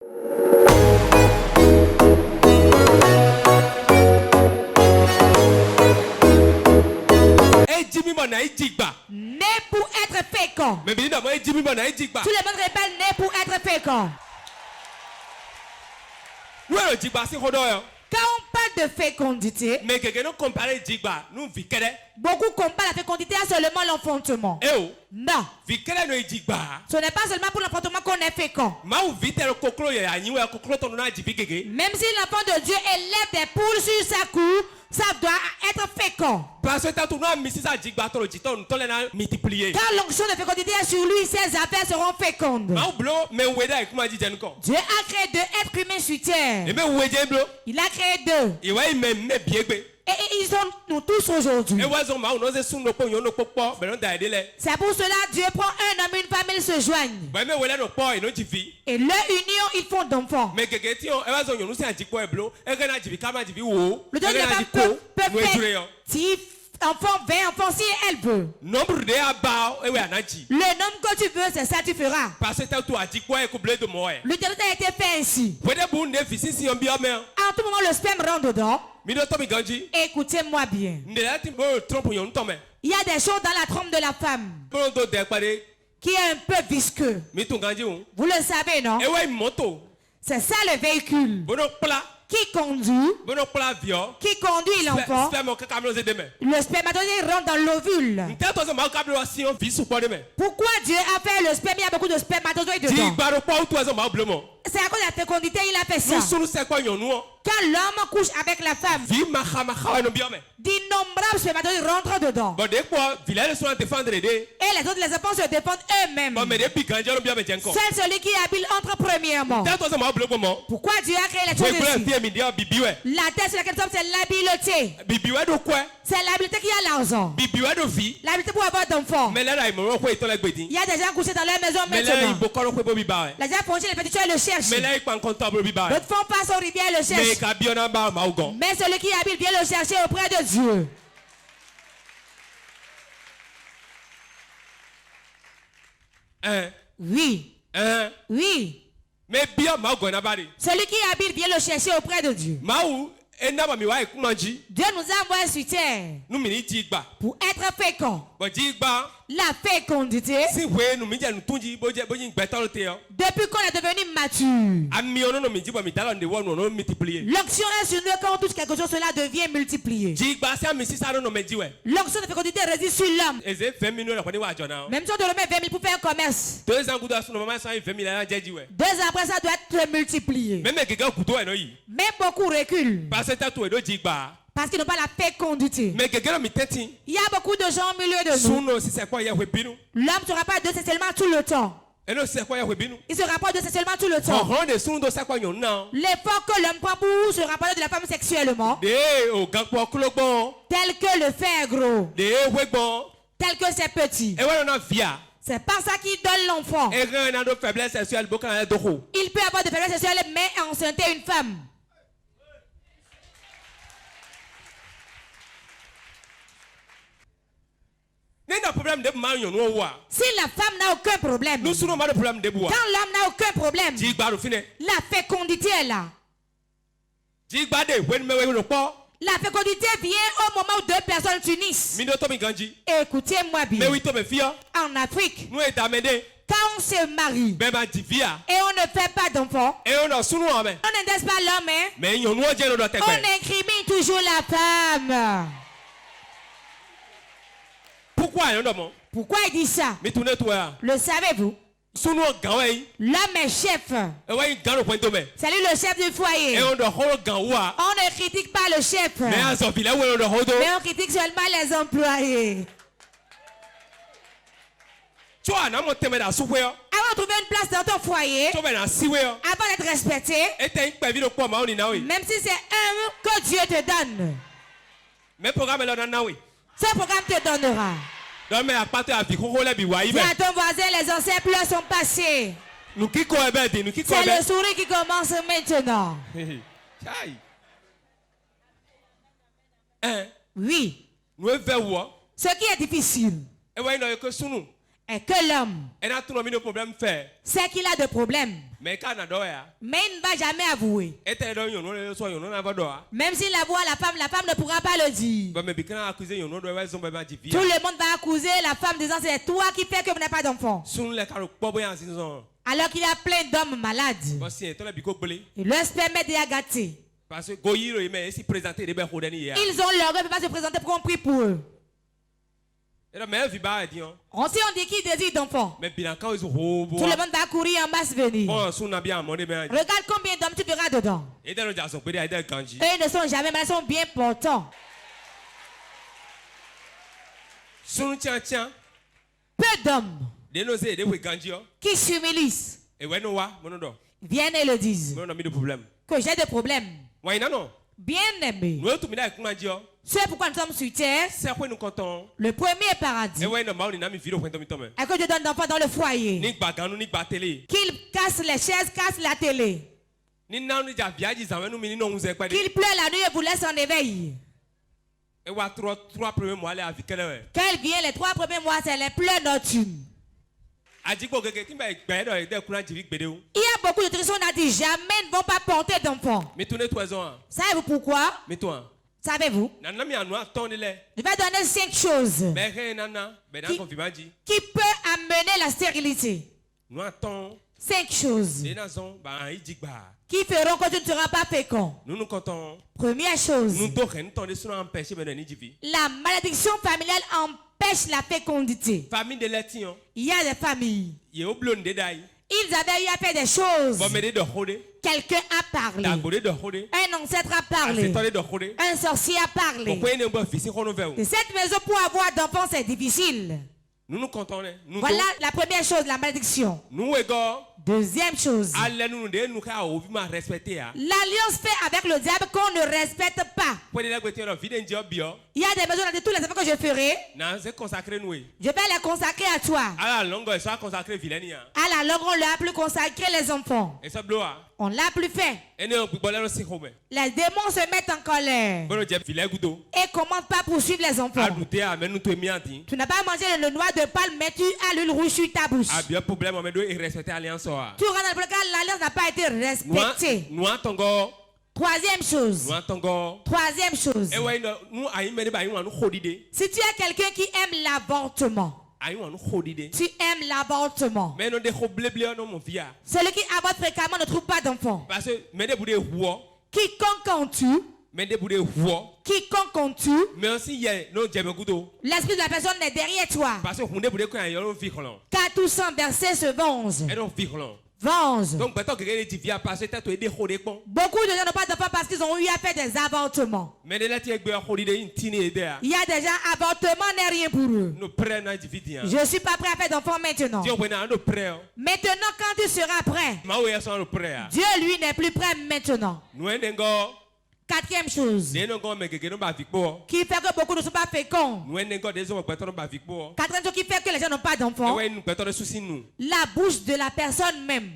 Né pour être fécond. Tout le monde répète né pour être fécond. Quand on parle de fécondité, beaucoup comparent la fécondité à seulement l'enfantement. Non. Ce n'est pas seulement pour l'enfantement qu'on est fécond. Même si l'enfant de Dieu élève des poules sur sa cour, ça doit être fécond. Quand l'onction de fécondité est sur lui, ses affaires seront fécondes. Dieu a créé deux êtres humains sur terre. Il a créé deux. Et ils sont nous tous aujourd'hui. C'est pour cela que Dieu prend un homme et une femme, ils se joignent. Et leur union, ils font d'enfants. Le Dieu de la femme peut faire 10 enfants, 20 enfants si elle veut. Le nombre que tu veux, c'est ça que tu feras. Le dieu a été fait ainsi. À tout moment, le sperme rentre dedans. Écoutez-moi bien. Il y a des choses dans la trompe de la femme qui est un peu visqueux. Vous le savez, non? C'est ça le véhicule qui conduit l'enfant. Le spermatozoïde rentre dans l'ovule. Pourquoi Dieu a fait le sperme? Il y a beaucoup de spermatozoïdes dedans. C'est à cause de la fécondité, il a fait ça. Quand l'homme couche avec la femme, d'innombrables spermatozoïdes rentrent dedans. Et les autres, les enfants se défendent eux-mêmes. Seul celui qui est habile entre premièrement. Pourquoi Dieu a créé les choses ici? La tête sur laquelle nous sommes, c'est l'habileté. C'est l'habileté qui a l'argent. L'habileté pour avoir d'enfants. Il y a des gens couchés dans leur maison maintenant. Les gens font les petits, le cherchent. D'autres font passer aux rivières le cherchent. Mais celui qui est habile vient le chercher auprès de Dieu. Oui. Oui. Celui qui est habile vient le chercher auprès de Dieu. Dieu nous a envoyé sur terre pour être fécond. La fécondité, depuis qu'on est devenu mature, l'onction est sur nous. Quand on touche quelque chose, cela devient multiplié. L'onction de fécondité réside sur l'homme. Même si on te remet 20 000 pour faire un commerce, 2 ans après ça doit être multiplié. Mais beaucoup reculent parce qu'ils n'ont pas la fécondité. Il y a beaucoup de gens au milieu de nous. L'homme ne sera pas de seulement tout le temps. Il ne sera pas de seulement tout le temps. L'effort que l'homme prend pour se rapprocher de la femme sexuellement, tel que le faire gros, tel que c'est petit, c'est pas ça qui donne l'enfant. Il peut avoir de faiblesse sexuelle mais enceinter une femme. Si la femme n'a aucun problème, quand l'homme n'a aucun problème, la fécondité est là. La fécondité vient au moment où 2 personnes s'unissent. Écoutez-moi bien. En Afrique, quand on se marie et on ne fait pas d'enfants, on n'intéresse pas l'homme, on incrimine toujours la femme. Pourquoi il dit ça? Le savez-vous? L'homme est chef. C'est lui le chef du foyer. On ne critique pas le chef, mais on critique seulement les employés. Avant de trouver une place dans ton foyer, avant d'être respecté, même si c'est un que Dieu te donne, ce programme te donnera. Dis à ton voisin, les anciens pleurs sont passés. C'est le sourire qui commence maintenant. Oui. Ce qui est difficile est que l'homme, c'est qu'il a des problèmes. Mais il ne va jamais avouer. Même s'il avoue à la femme ne pourra pas le dire. Tout le monde va accuser la femme disant c'est toi qui fais que vous n'avez pas d'enfant. Alors qu'il y a plein d'hommes malades. Et leur sperme est déjà gâté. Ils ont leur ne peuvent pas se présenter pour qu'on prie pour eux. On dit qu'il désire d'enfants. Tout le monde va courir en masse venir. Regarde combien d'hommes tu verras dedans. Eux ne sont jamais malades, ils sont bien portants. Peu d'hommes qui s'humilissent viennent et le disent que j'ai des problèmes. Bien aimé. C'est pourquoi nous sommes sur terre. Le premier paradis. Et que Dieu donne d'enfants dans le foyer. Qu'il casse les chaises, casse la télé. Qu'il pleure la nuit et vous laisse en éveil. Qu'elle vient les 3 premiers mois, c'est les pleurs nocturnes. Il y a beaucoup de traditions, on a dit jamais ne vont pas porter d'enfants. Savez-vous pourquoi? Savez-vous? Je vais donner 5 choses qui peut amener la stérilité. 5 choses qui feront que tu ne seras pas fécond. Première chose, la malédiction familiale empêche la fécondité. Il y a des familles. Ils avaient eu à faire des choses. Quelqu'un a parlé. Un ancêtre a parlé. Un sorcier a parlé. Et cette maison pour avoir d'enfants c'est difficile. Voilà la première chose, la malédiction. Deuxième chose, l'alliance fait avec le diable qu'on ne respecte pas. Il y a des maisons dans tous les enfants que je ferai. Je vais les consacrer à toi. À la longue, on ne l'a plus consacré les enfants. On ne l'a plus fait. Les démons se mettent en colère et commencent pas à poursuivre les enfants. Tu n'as pas mangé le noix de palme, mais tu as l'huile rouge sur ta bouche. Tu rentres dans le cas, l'alliance n'a pas été respectée. Troisième chose. Si tu es quelqu'un qui aime l'avortement, tu aimes l'avortement. Celui qui avorte fréquemment ne trouve pas d'enfant. Quiconque on tue, l'esprit de la personne est derrière toi. 400 versets se vengent. Venge. Beaucoup de gens n'ont pas d'enfants parce qu'ils ont eu à faire des avortements. Il y a des gens, avortement n'est rien pour eux. Je ne suis pas prêt à faire d'enfants maintenant. Maintenant, quand tu seras prêt, Dieu lui n'est plus prêt maintenant. Quatrième chose qui fait que beaucoup ne sont pas féconds. Quatrième chose qui fait que les gens n'ont pas d'enfants. La bouche de la personne même.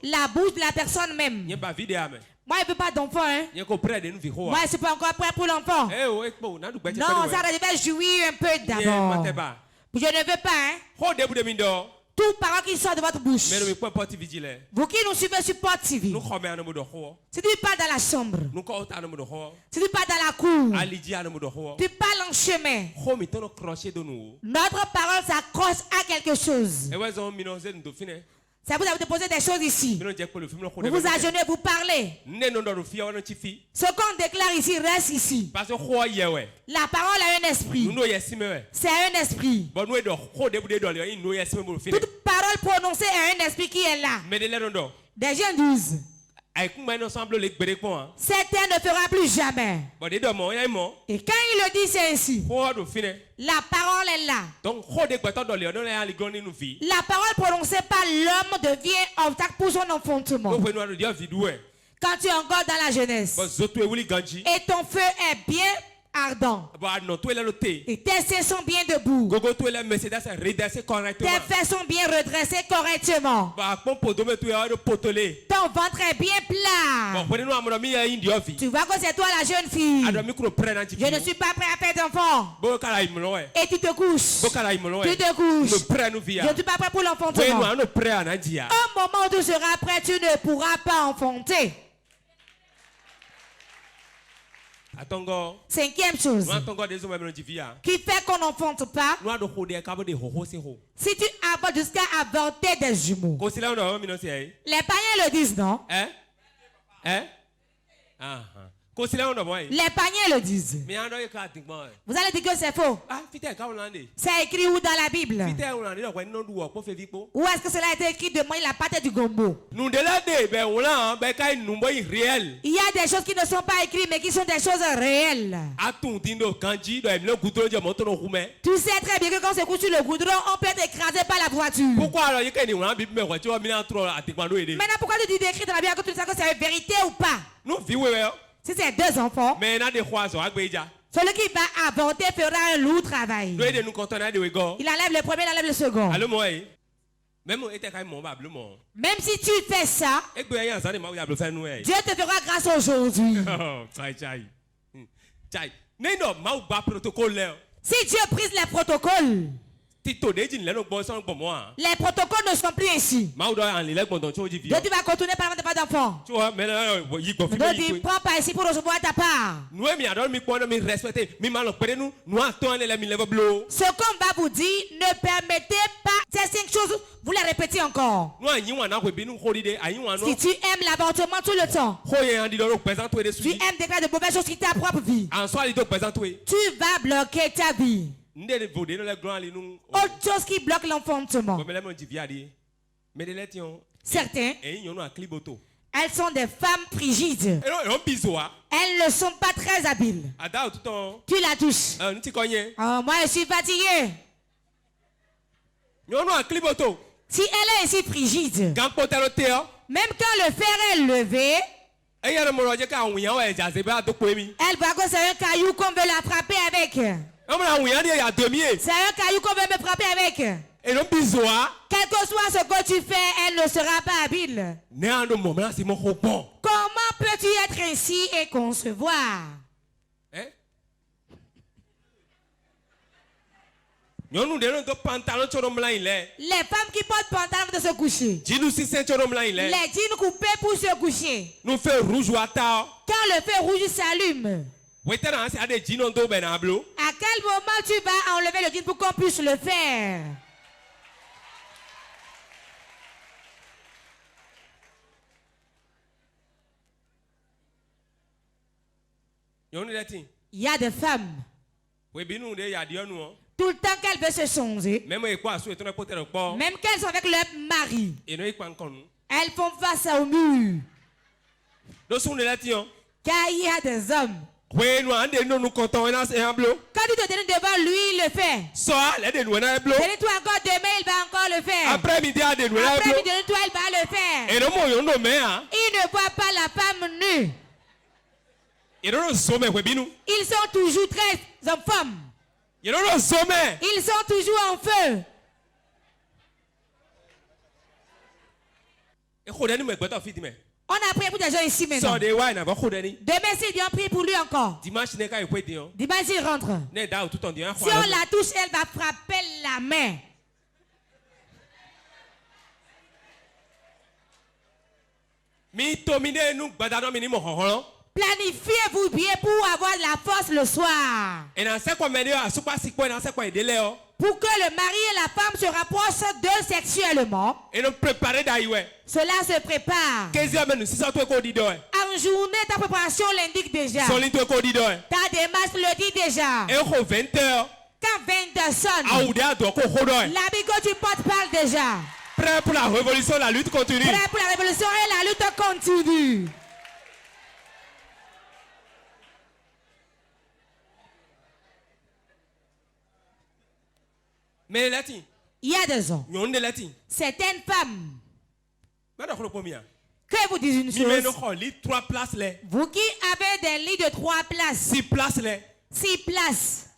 La bouche de la personne même. Moi, je ne veux pas d'enfant. Hein? Moi, je ne suis pas encore prêt pour l'enfant. Non, ça va jouir un peu d'abord. Je ne veux pas. Hein? Toute parole qui sort de votre bouche. Vous qui nous suivez sur Porte TV. Si tu parles dans la chambre. Si tu parles dans la cour. Tu parles en chemin. Notre parole s'accroche à quelque chose. Ça vous a déposé des choses ici. Vous vous agenouillez, vous parlez. Ce qu'on déclare ici reste ici. La parole a un esprit. C'est un esprit. Toute parole prononcée a un esprit qui est là. Des gens disent certains ne fera plus jamais. Et quand il le dit, c'est ainsi. La parole est là. La parole prononcée par l'homme devient obstacle pour son enfantement. Quand tu es encore dans la jeunesse et ton feu est bien ardent. Et tes seins sont bien debout. Tes fesses sont bien redressées correctement. Ton ventre est bien plat. Tu vois que c'est toi la jeune fille. Je ne suis pas prêt à faire d'enfant. Et tu te couches. Tu te couches. Je ne suis pas prêt pour l'enfantement. Au moment où tu seras prêt, tu ne pourras pas enfanter. Cinquième chose qui fait qu'on n'enfante pas, si tu avortes jusqu'à avorter des jumeaux. Les païens le disent, non? Les païens le disent. Vous allez dire que c'est faux. C'est écrit où dans la Bible? Où est-ce que cela a été écrit de moi la pâte du gombo? Il y a des choses qui ne sont pas écrites mais qui sont des choses réelles. Tu sais très bien que quand on se couche sur le goudron, on peut être écrasé par la voiture. Maintenant, pourquoi tu dis d'écrire dans la Bible que tu sais que c'est vérité ou pas? Si c'est deux enfants, celui qui va avorter fera un lourd travail. Il enlève le premier, il enlève le second. Même si tu fais ça, Dieu te fera grâce aujourd'hui. Si Dieu brise les protocoles, les protocoles ne sont plus ainsi. Donc tu vas continuer par exemple pas d'enfant. Donc tu prends pas ici pour recevoir ta part. Ce qu'on va vous dire, ne permettez pas ces 5 choses. Vous les répétez encore. Si tu aimes l'avortement tout le temps, tu aimes déclarer de mauvaises choses sur ta propre vie, tu vas bloquer ta vie. Autre chose qui bloque l'enfantement. Certains, elles sont des femmes frigides. Elles ne sont pas très habiles. Tu la touches. Moi je suis fatigué. Si elle est ici frigide, même quand le fer est levé, elle voit que c'est un caillou qu'on veut la frapper avec. C'est un caillou qu'on veut me frapper avec. Quel que soit ce que tu fais, elle ne sera pas habile. Comment peux-tu être ainsi et concevoir? Les femmes qui portent pantalon de se coucher, les jeans coupés pour se coucher, quand le feu rouge s'allume, à quel moment tu vas enlever le jean pour qu'on puisse le faire? Il y a des femmes, tout le temps qu'elles veulent se changer, même qu'elles sont avec leur mari, elles font face au mur. Car il y a des hommes, quand tu te donnes devant lui, il le fait. Donne-toi encore demain, il va encore le faire. Après-midi, donne-toi, il va le faire. Il ne voit pas la femme nue. Ils sont toujours très en forme. Ils sont toujours en feu. On a prié pour des gens ici maintenant. Demain, si Dieu prie pour lui encore. Dimanche, il rentre. Si on la touche, elle va frapper la main. Planifiez-vous bien pour avoir la force le soir. Pour que le mari et la femme se rapprochent d'eux sexuellement. Cela se prépare. En journée, ta préparation l'indique déjà. Ta démarche le dit déjà. Quand 20 sonne, l'habit que tu portes parle déjà. Prêt pour la révolution, la lutte continue. Prêt pour la révolution et la lutte continue. Mais il y a des hommes, certaines femmes, que vous dites une chose, vous qui avez des lits de 3 places, 6 places.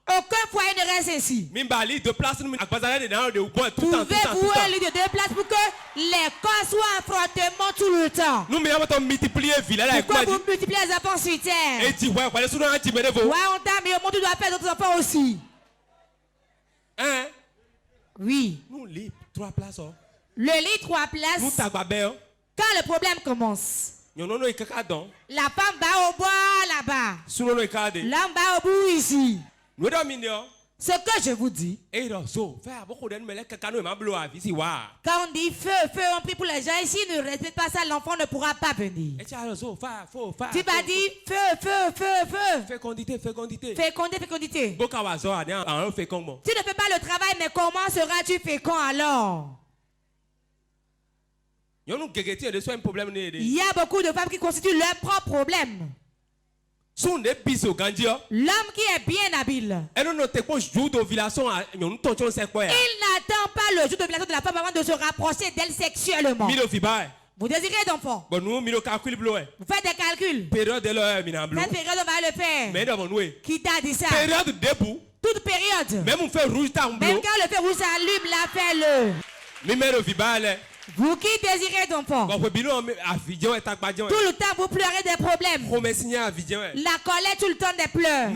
Aucun foyer ne reste ainsi. Pouvez-vous un lit de 2 places pour que les corps soient en frottement tout le temps? Pourquoi vous multipliez les enfants sur terre? Ouais, on t'a mis au monde, tu dois faire d'autres enfants aussi. Hein? Oui. Nous lit 3 places. Le lit 3 places. Quand le problème commence, la femme va au bois là-bas. L'homme va au bout ici. Ce que je vous dis, quand on dit feu, on prie pour les gens, ici ne respecte pas ça, l'enfant ne pourra pas venir. Tu vas dire feu. Fécondité. Tu ne fais pas le travail, mais comment seras-tu fécond alors? Il y a beaucoup de femmes qui constituent leur propre problème. L'homme qui est bien habile, il n'attend pas le jour de violation de la femme avant de se rapprocher d'elle sexuellement. Vous désirez d'enfant. Vous faites des calculs. Cette période on va le faire. Qui t'a dit ça? Toute période. Même quand le feu rouge s'allume, là, fais-le. Vous qui désirez d'enfant, tout le temps vous pleurez des problèmes. La colère tout le temps des pleurs.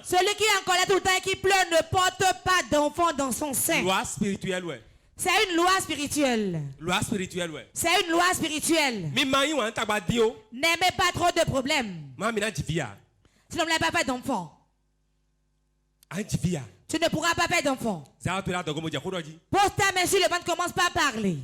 Celui qui est en colère tout le temps et qui pleure ne porte pas d'enfant dans son sein. C'est une loi spirituelle. C'est une loi spirituelle. N'aimez pas trop de problèmes. Sinon, vous n'avez pas fait d'enfant. Tu ne pourras pas faire d'enfant. Pose ta main sur le ventre, commence pas à parler.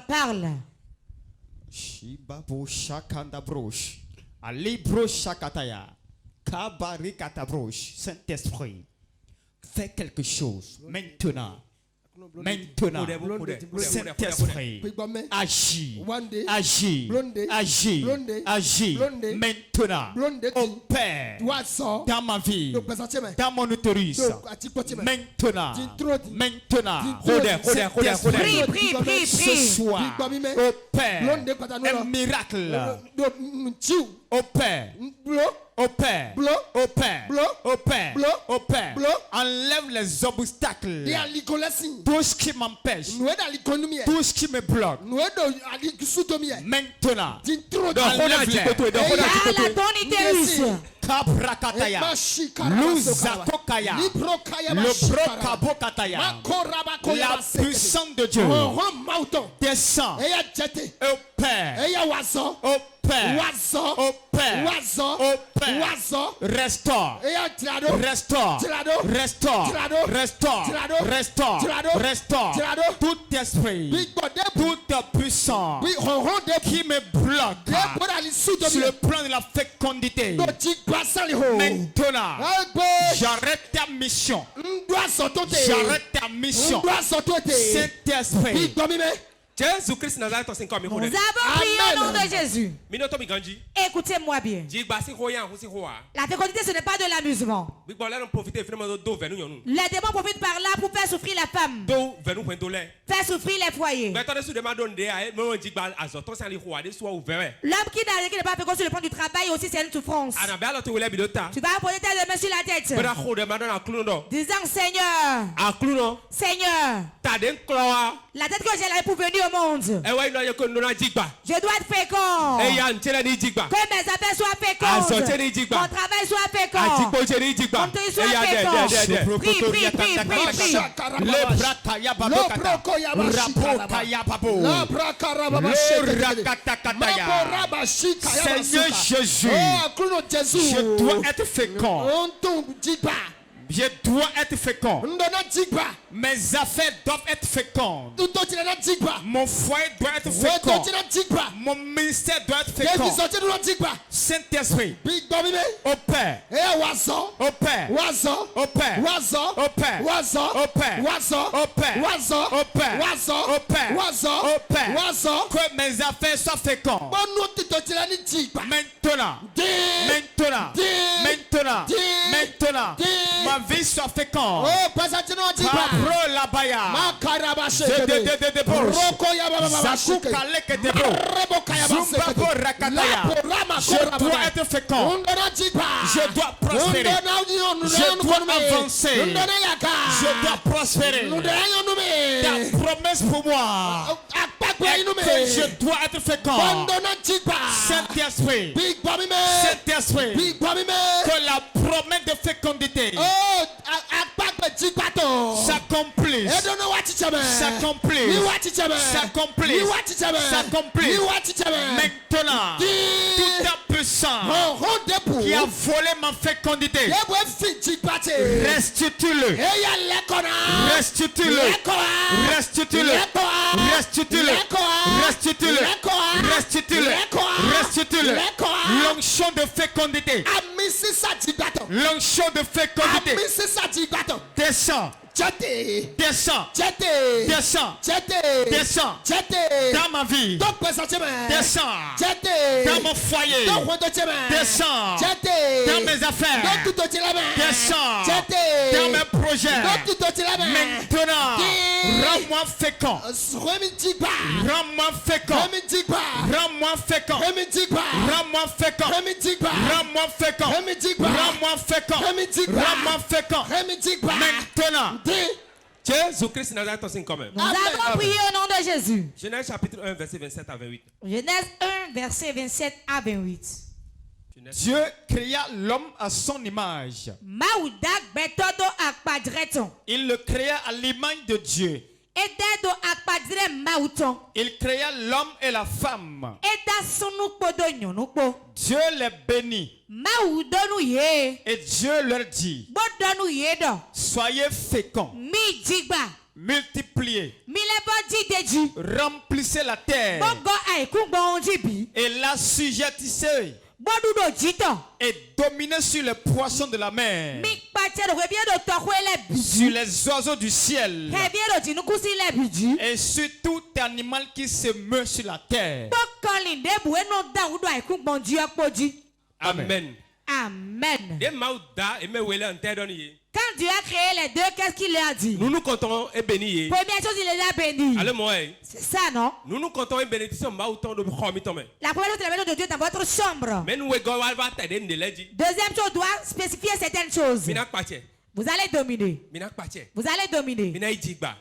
Parle. Shibabo shakanda broche. Ali broche shakataya. Kabari katabroche. Saint-Esprit. Fais quelque chose. Maintenant. Saint-Esprit. Agis. Maintenant. Opère. Dans ma vie. Dans mon utérus. Maintenant. Prie. Ce soir. Opère. Un miracle. Opère. Enlève les obstacles. Tout ce qui m'empêche. Tout ce qui me bloque. Maintenant. Kabrakataya, Luzakokaya, le Brokabokataya, la puissance de Dieu descend au Père, restaure tout esprit, toute puissance qui me bloque sur le plan de la fécondité. Maintenant, j'arrête ta mission. Saint-Esprit. Jésus-Christ Nazareth, nous avons prié au nom de Jésus. Écoutez-moi bien. La fécondité, ce n'est pas de l'amusement. Les démons profitent par là pour faire souffrir la femme. Faire souffrir les foyers. L'homme qui n'est pas fécond sur le plan du travail aussi, c'est une souffrance. Tu vas poser ta main sur la tête. Disant Seigneur, la tête que j'ai là pour venir au monde. Je dois être fécond. Que mes affaires soient fécondes. Mon travail soit fécond. Mon pays soit fécond. Prie. Seigneur Jésus, je dois être fécond. Je dois être fécond. Mes affaires doivent être fécondes. Mon foyer doit être fécond. Mon ministère doit être fécond. Saint-Esprit. Big Bobby. Au Père. Eh, wazo. Au Père. Wazo. Au Père. Wazo. Au Père. Wazo. Au Père. Wazo. Au Père. Wazo. Au Père. Wazo. Au Père. Wazo. Au Père. Wazo. Que mes affaires soient fécondes. Maintenant. Maintenant. Maintenant. Maintenant. Ma vie soit féconde. Oh, Pablo Labaya. Je dois être fécond. Je dois prospérer. Je dois avancer. Je dois prospérer. Ta promesse pour moi est que je dois être fécond. Saint-Esprit. Saint-Esprit. Que la promesse de fécondité s'accomplisse. Maintenant, tout un puissant qui a volé ma fécondité, restitue-le. Restitue-le. Restitue-le. Restitue-le. Restitue-le. Restitue-le. Restitue-le. L'onction de fécondité. L'onction de fécondité. Descends. Descends. Descends. Descends. Dans ma vie. Descends. Dans mon foyer. Descends. Dans mes affaires. Descends. Dans mes projets. Maintenant, rends-moi fécond. Rends-moi fécond. Rends-moi fécond. Rends-moi fécond. Rends-moi fécond. Rends-moi fécond. Rends-moi fécond. Maintenant. Jésus-Christ Nazareth aussi quand même. Nous avons prié au nom de Jésus. Genèse chapitre 1, verset 27 à 28. Genèse 1, verset 27 à 28. Dieu créa l'homme à son image. Il le créa à l'image de Dieu. Il créa l'homme et la femme. Dieu les bénit. Et Dieu leur dit: soyez féconds, multipliez, remplissez la terre et l'assujettissez et dominez sur les poissons de la mer, sur les oiseaux du ciel et sur tout animal qui se meut sur la terre. Amen. Amen. Quand Dieu a créé les deux, qu'est-ce qu'il leur a dit? Nous nous comptons et bénis. Première chose, il les a bénis. C'est ça, non? Nous nous comptons et bénédiction. La première chose, c'est la maison de Dieu dans votre chambre. Deuxième chose, doit spécifier certaines choses. Vous allez dominer. Vous allez dominer.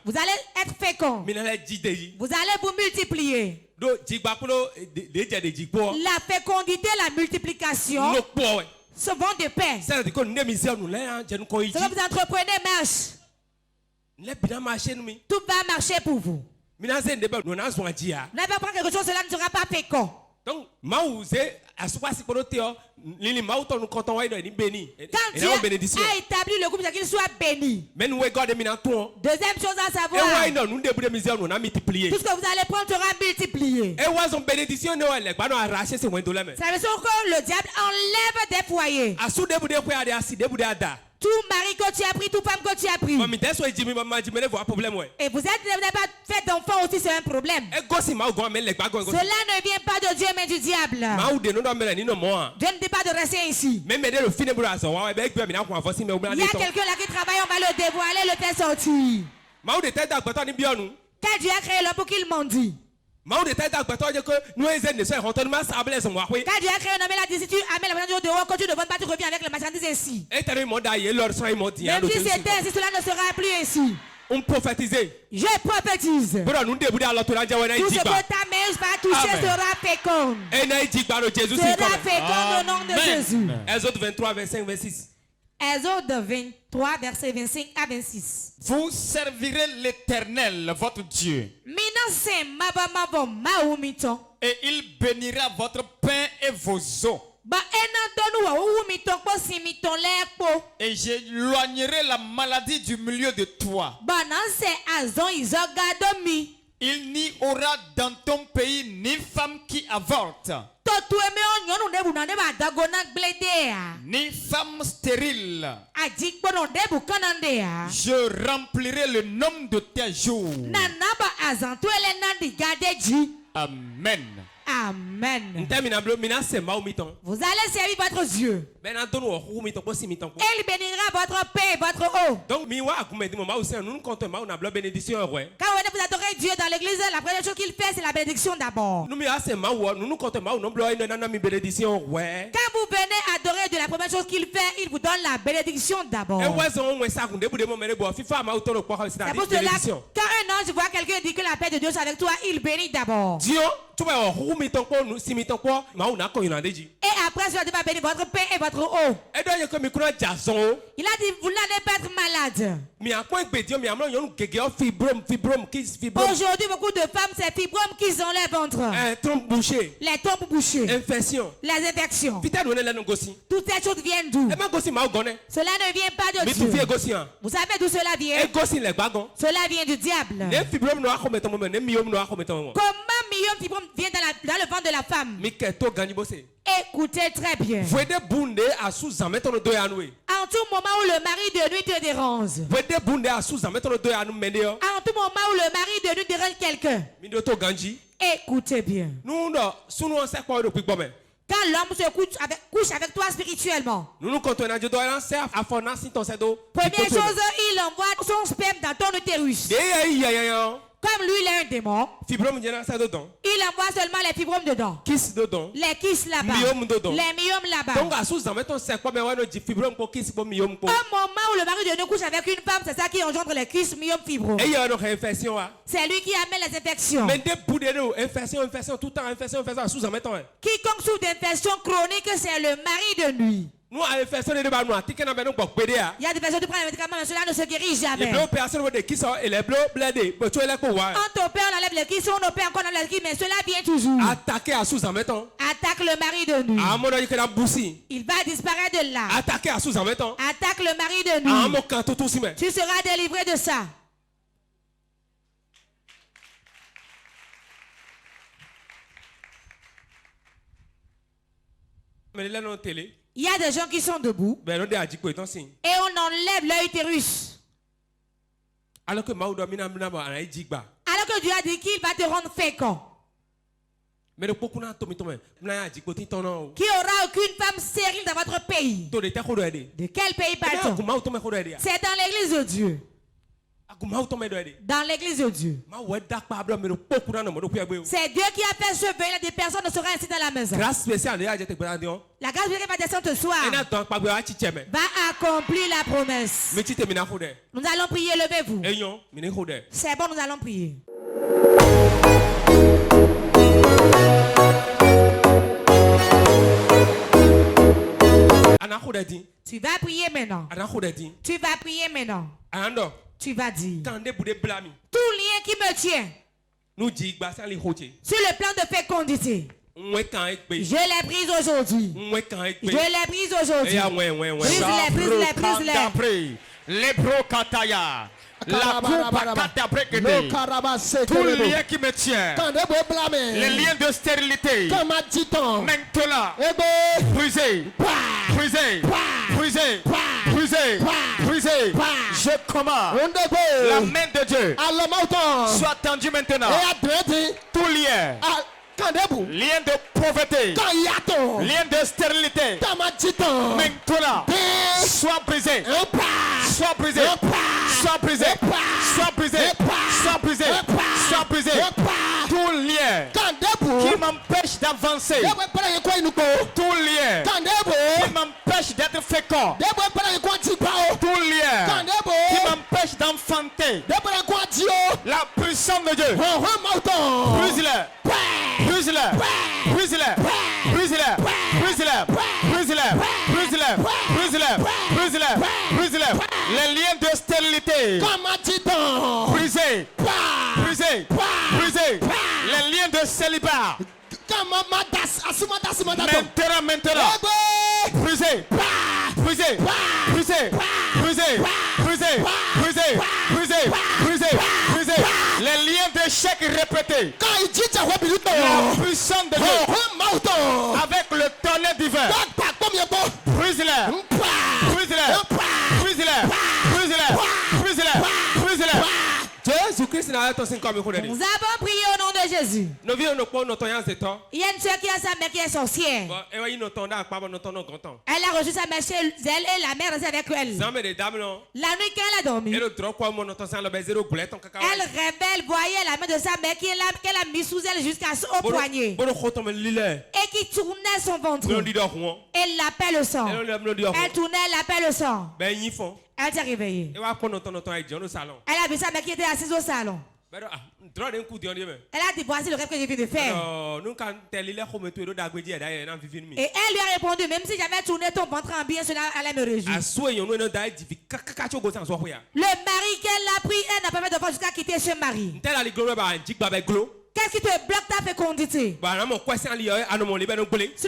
Vous allez être fécond. Vous allez vous multiplier. La fécondité, la multiplication se vont de pair. Ce que vous entreprenez marche. Tout va marcher pour vous. Vous n'avez pas quelque chose, cela ne sera pas fécond. Donc, quand Dieu a établi le groupe, c'est qu'il soit béni. Deuxième chose à savoir, tout ce que vous allez prendre sera multiplié. Ça veut dire que le diable enlève des foyers. Tout mari que tu as pris, tout femme que tu as pris. Et vous n'avez pas fait d'enfant aussi, c'est un problème. Cela ne vient pas de Dieu mais du diable. Dieu ne dit pas de rester ici. Il y a quelqu'un là qui travaille, on va le dévoiler, le faire sortir. Quand Dieu a créé l'homme pour qu'il mendie. Quand Dieu a créé un homme, il a dit si tu amènes la marchandise dehors, quand tu ne vends pas, tu reviens avec la marchandise ainsi. Même si c'était ainsi, cela ne sera plus ainsi. On prophétise. Je prophétise. Tout ce que ta main va toucher sera fécond. Sera fécond au nom de Jésus. Exode 23, 25, 26. Exode 23, verset 25 à 26. Vous servirez l'Éternel, votre Dieu. Et il bénira votre pain et vos eaux. Et j'éloignerai la maladie du milieu de toi. Il n'y aura dans ton pays ni femme qui avorte. ni femme stérile. Je remplirai le nombre de tes jours. Amen. Amen. Vous allez servir votre Dieu. Elle bénira votre paix et votre eau. Quand vous venez vous adorer Dieu dans l'église, la première chose qu'il fait, c'est la bénédiction d'abord. Quand vous venez adorer Dieu, la première chose qu'il fait, il vous donne la bénédiction d'abord. C'est pour cela, quand un ange voit quelqu'un dire que la paix de Dieu est avec toi, il bénit d'abord. Et après cela, Dieu va bénir votre paix et votre eau. Il a dit, vous n'allez pas être malade. Aujourd'hui, beaucoup de femmes, c'est fibromes qui ont les ventres. Les trompes bouchées. Les infections. Toutes ces choses viennent d'où? Cela ne vient pas de Dieu. Vous savez d'où cela vient? Cela vient du diable. Comment fibrome vient dans le ventre de la femme? Écoutez très bien. En tout moment où le mari de nuit te dérange. En tout moment où le mari de nuit dérange quelqu'un. Écoutez bien. Quand l'homme se couche avec toi spirituellement. Première chose, il envoie son sperme dans ton utérus. Comme lui, il est un démon. Il envoie seulement les fibromes dedans. Les kisses là-bas. Les myomes là-bas. Au moment où le mari de nous couche avec une femme, c'est ça qui engendre les kisses, myomes, fibromes. C'est lui qui amène les infections. Quiconque souffre d'infection chronique, c'est le mari de nuit. Il y a des personnes qui prennent les médicaments, mais cela ne se guérit jamais. On opère, on enlève les kisses, on opère encore, on enlève les kisses, mais cela vient toujours. Attaque le mari de nuit. Il va disparaître de là. Attaque le mari de nuit. Tu seras délivré de ça. Il y a des gens qui sont debout et on enlève leur utérus. Alors que Dieu a dit qu'il va te rendre fécond. Qu'il n'y aura aucune femme stérile dans votre pays. De quel pays parle-t-on? C'est dans l'église de Dieu. Dans l'église de Dieu. C'est Dieu qui a fait ce veille, des personnes ne seront ainsi dans la maison. La grâce spéciale va descendre ce soir. Va accomplir la promesse. Nous allons prier, levez-vous. C'est bon, nous allons prier. Tu vas prier maintenant. Tu vas prier maintenant. Tu vas dire tout lien qui me tient sur le plan de fécondité, je l'ai prise aujourd'hui. Je l'ai prise aujourd'hui. Brise-les. La tout lien qui me tient, les liens de stérilité, maintenant, brisé, je commande la main de Dieu soit tendue maintenant. Tout lien, lien de pauvreté, lien de stérilité, maintenant, soit brisé, soit brisé, soit brisé, soit brisé, soit brisé, soit brisé. Tout lien qui m'empêche d'avancer, tout lien qui m'empêche d'être fécond, tout lien qui m'empêche d'enfanter, la puissance de Dieu, brise-le, brise-le, brise-le, brise-le, brise-le, brise-le, brise-le, brise-le, brise-le, brise-le. Les liens de stérilité, brisés, brisés, brisés. Les liens de célibat, maintenant, brisé, brisé, brisé, brisé, brisé, brisé, brisé, brisé, brisé. Les liens d'échec répétés, la puissance de Dieu, Avec le tonnerre divin. Brise-les. Brise-les. Brise-les. Brise-les. Brise-les. Brise-les. Jésus-Christ n'a pas Nous avons prié au nom de Jésus. Il y a une soeur qui a sa mère qui est sorcière. Elle a reçu sa mère chez elle et la mère est avec elle. La nuit quand elle a dormi, elle rêvait, elle voyait la main de sa mère qu'elle a mis sous elle jusqu'au poignet. Et qui tournait son ventre. Elle l'appelle le sang. Elle tournait, elle l'appelle le sang. Elle s'est réveillée. Elle a vu sa mère qui était assise au salon. Elle a dit, voici le rêve que je viens de faire. Et elle lui a répondu, même si j'avais tourné ton ventre en bien, cela allait me réjouir. Le mari qu'elle a pris, elle n'a pas fait de fois jusqu'à quitter ce mari. Qu'est-ce qui te bloque ta fécondité? Sur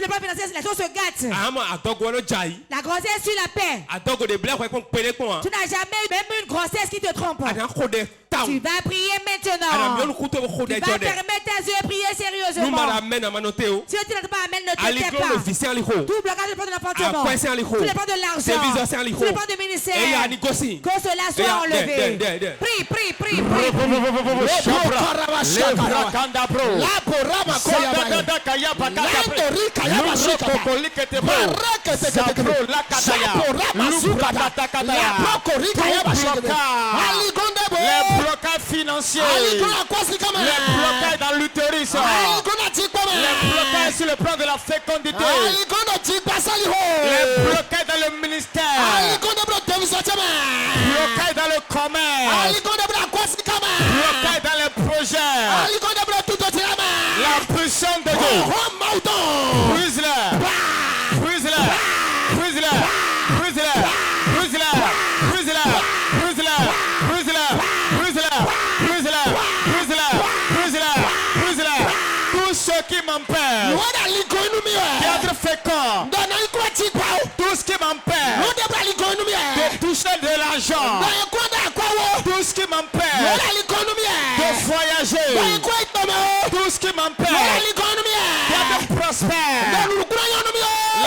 le plan financier, les choses se gâtent. La grossesse sur la paix. Tu n'as jamais eu même une grossesse qui te trompe. Tu vas prier maintenant. Tu vas fermer tes yeux et prier sérieusement. Si tu n'as pas amené, ne te tais pas. Tout blocage de l'enfantement. Tout dépend de l'argent. Tout dépend du ministère. Que cela soit enlevé. Prie, prie, prie, prie. Les blocages financiers, les blocages dans l'utérus, les blocages sur le plan de la fécondité, les blocages dans le ministère, blocages dans le commerce, blocages dans les projets. La puissance de Dieu, brise-les, brise-les, brise-les, brise-les, brise-les, brise-les, brise-les, brise-les, brise-les, brise-les, brise-les, brise-les, brise-les. Tout ce qui m'empêche d'être fécond, tout ce qui m'empêche de toucher de l'argent, tout ce qui m'empêche de voyager, tout ce qui m'empêche d'être prospère,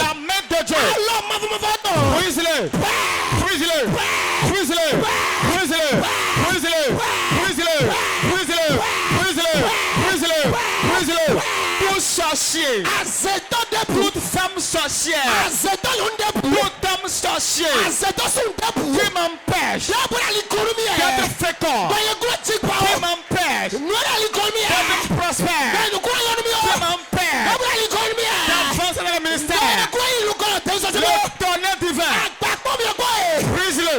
la main de Dieu, brise-le, brise-le, brise-le, brise-le, brise-le, brise-le, brise-le, brise-le, brise-le, brise-le. Tout sorcier, toute femme sorcière, toute homme sorcier qui m'empêche d'être fécond, qui m'empêche d'être prospère, qui m'empêche d'avancer dans le ministère. Le tonnerre divin, brise-le,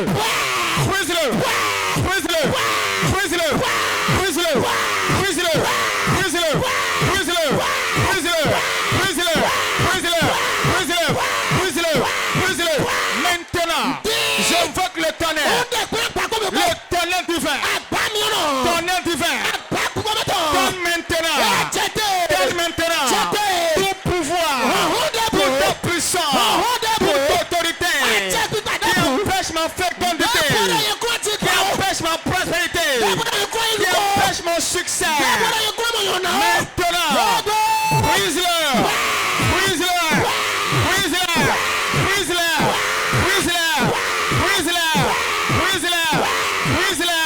brise-le, brise-le, brise-le, brise-le, brise-le, brise-le, brise-le, brise-le, brise-le, brise-le, brise-le, brise-le, brise-le. Maintenant, j'invoque le tonnerre divin, tonnerre divin. Donne maintenant, donne maintenant tout pouvoir, toute puissance, toute autorité qui empêche ma fécondité, qui empêche ma prospérité, qui empêche mon succès. Maintenant, brise-le, brise-le, brise-le, brise-le, brise-le, brise-le, brise-le, brise-le,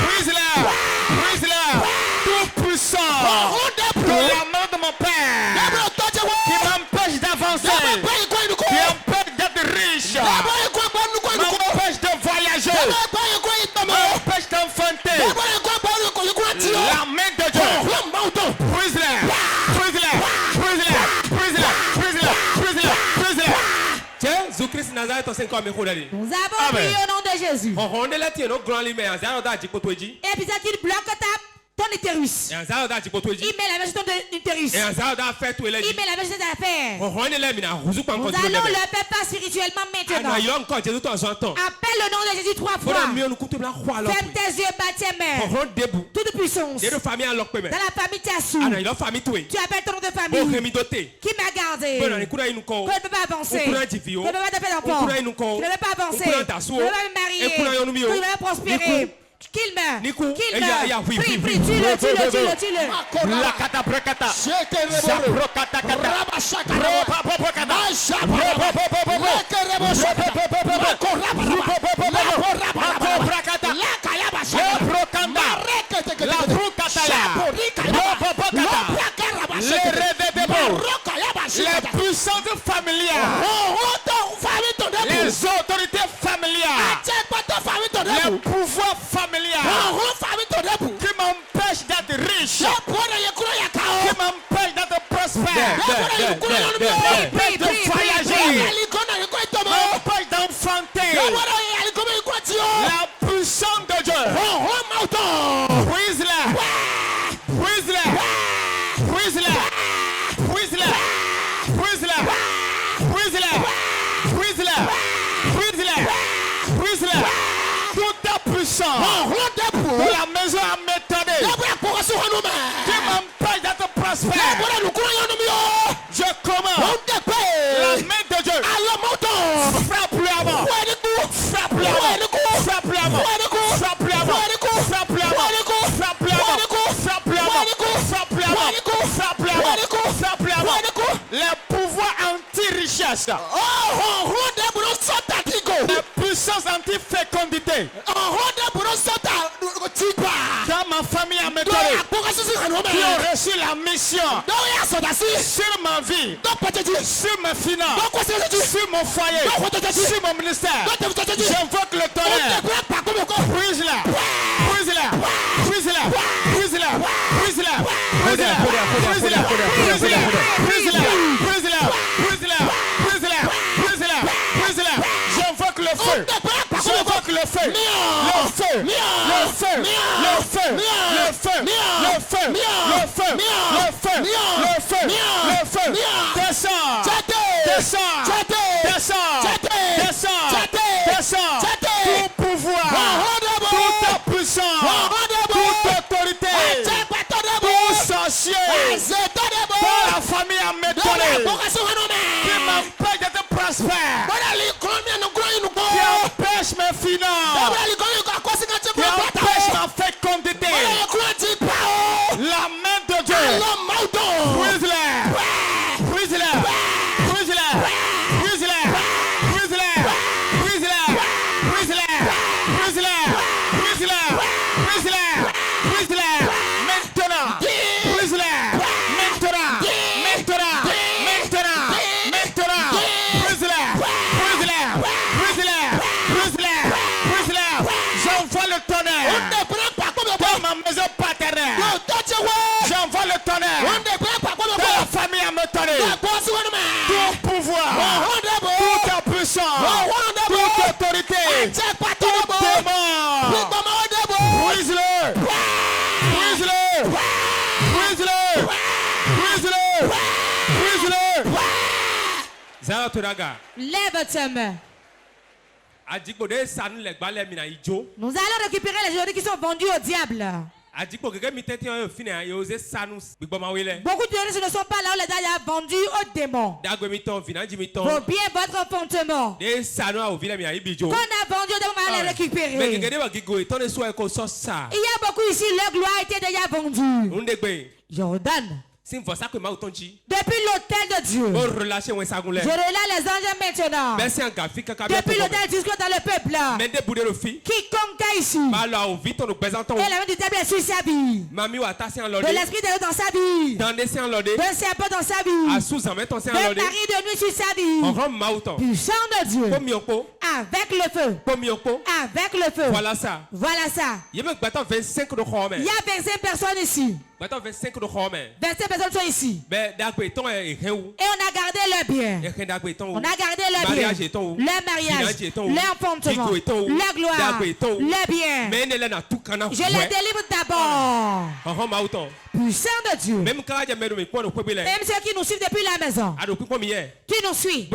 brise-le, brise-le. Tout puissant, de la main de mon Père, qui m'empêche d'avancer, qui empêche d'être riche, m'empêche de voyager, m'empêche d'enfanter. La main de Dieu, brise-le, brise-le, brise-le, brise-le, brise-le, brise-le, brise-le. Jésus-Christ Nazareth, nous avons prié au nom de Jésus. Et puis ça qui bloque ton utérus. Il met la main sur ton utérus. Il met la main sur tes affaires. Nous allons le faire pas spirituellement maintenant. Appelle le nom de Jésus 3 fois. Ferme tes yeux, bats tes mains. Toute puissance. Dans la famille Tassou. Tu appelles ton nom de famille. Qui m'a gardé. Que ne peut pas avancer. Que ne peut pas te faire d'enfant. Que ne peut pas avancer. Que ne peut pas me marier. Que ne peut pas prospérer. Qu'il meurt. Nikou. Qu'il meurt. Prie, tue-le. La katabrekata. Sabrokata kata. Les puissances familiales, les autorités familiales, les pouvoirs familiaux qui m'empêchent d'être riche, qui m'empêchent d'être prospère, de voyager, m'empêchent d'enfanter. La puissance de Dieu, brise-la, brise-la, brise-la, brise-la, brise-la, brise-la, brise-la, brise-la, brise-la. Toute ta puissance de la maison à m'étonner, qui m'empêche d'être prospère, je commande la main de Dieu. Frappe-le avant, frappe-le avant, frappe-le avant, frappe-le avant, frappe-le avant, frappe-le avant, frappe-le avant, frappe-le avant, frappe-le avant, frappe-le avant. Les pouvoirs anti-richesse, les puissances anti-fécondité, dans ma famille à Métoré, qui ont reçu la mission sur ma vie, sur mes finances, sur mon foyer, sur mon ministère. J'invoque le tonnerre. Brise-la, brise-la, brise-la, brise-la, brise-la, brise-la, brise-la, brise-la, brise-la, brise-la, brise-la, brise-la, brise-la, brise-la. J'invoque le feu. J'invoque le feu. Le feu. Le feu. Le feu. Le feu. Le feu. Le feu. Le feu. Le feu. Le feu. Descends. Descends. Descends. Descends. Descends. Tout pouvoir. Toute ta puissance. Toute autorité. Tout sorcier. Dans la famille à m'étonner. Qui m'empêche d'être prospère. Qui empêche mes finances. Qui empêche ma fécondité. La main de Dieu. Brise-la. Brise-la. Brise-la. Brise-la. Brise-la. Brise-la. Brise-la. Brise-la. Brise-la. Brise-la. Brise-la. Maintenant. Brise-la. Maintenant. Maintenant. Maintenant. Maintenant. Brise-la. Brise-la. Brise-la. Brise-la. Brise-la. J'envoie le tonnerre dans ma maison paternelle. J'envoie le tonnerre dans la famille à me tonner. Tout pouvoir, toute ta puissance, toute autorité, tout démon. Brise-le. Brise-le. Brise-le. Brise-le. Brise-le. Zaratoraga. Lève ta main. Nous allons récupérer les aujourd'hui qui sont vendus au diable. Beaucoup de gens ne sont pas là où les gens ont vendu au démon. Pour bien votre enfantement. Qu'on a vendu au démon, on va les récupérer. Il y a beaucoup ici, leur gloire a été déjà vendue. Jordan. Depuis l'autel de Dieu, je relâche les anges maintenant. Depuis l'autel jusqu'à dans le peuple, quiconque est ici, et la main du diable est sur sa vie, de l'esprit de Dieu dans sa vie, d'un serpent dans sa vie, d'un mari de nuit sur sa vie, puissant de Dieu, avec le feu, avec le feu. Voilà ça. Il y a 25 personnes ici. 25 personnes sont ici. Et on a gardé leur bien. On a gardé leur bien. Leur mariage, leur enfantement, leur gloire, leur bien. Je les délivre d'abord. Puissant de Dieu. Même ceux qui nous suivent depuis la maison. Qui nous suivent.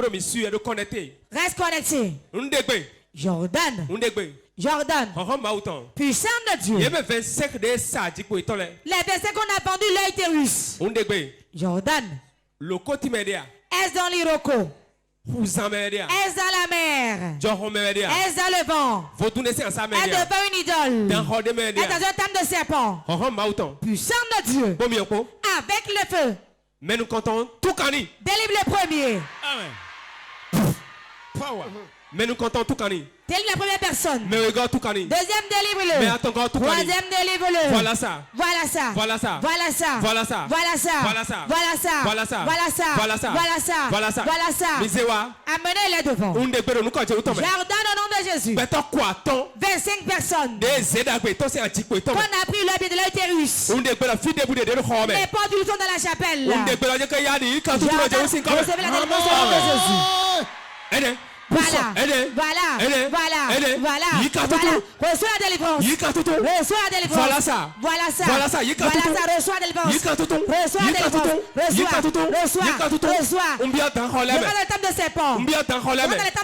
Reste connecté. Jordan. Puissant de Dieu. Les versets qu'on a vendus l'utérus. Jordan. Est dans l'iroko. Est dans la mer. Est dans le vent. Est devant une idole. Est dans un temple de serpent. Puissant de Dieu. Avec le feu. Mais nous comptons tout cani. Délivre le premier. Amen. Power. Mais nous comptons tout cani. Délivre la première personne. Mais regarde tout cani. Deuxième, délivre-le. Mais attends encore tout cani. Troisième, délivre-le. Voilà ça. Voilà ça. Voilà ça. Voilà ça. Voilà ça. Voilà ça. Voilà ça. Voilà ça. Voilà ça. Voilà ça. Voilà ça. Voilà ça. Voilà ça. Voilà ça. Misewa. Amenez-les devant. Jardin au nom de Jésus. 25 personnes. Qu'on a pris le pied de l'utérus. Les portes du sont dans la chapelle. Recevez la délivrance au nom de Jésus. Voilà, reçois la délivrance. Reçois la délivrance. Voilà ça. Voilà ça. Voilà ça. Reçois la délivrance. Reçois la délivrance. Reçois. Dans le temple de serpent. Dans le temple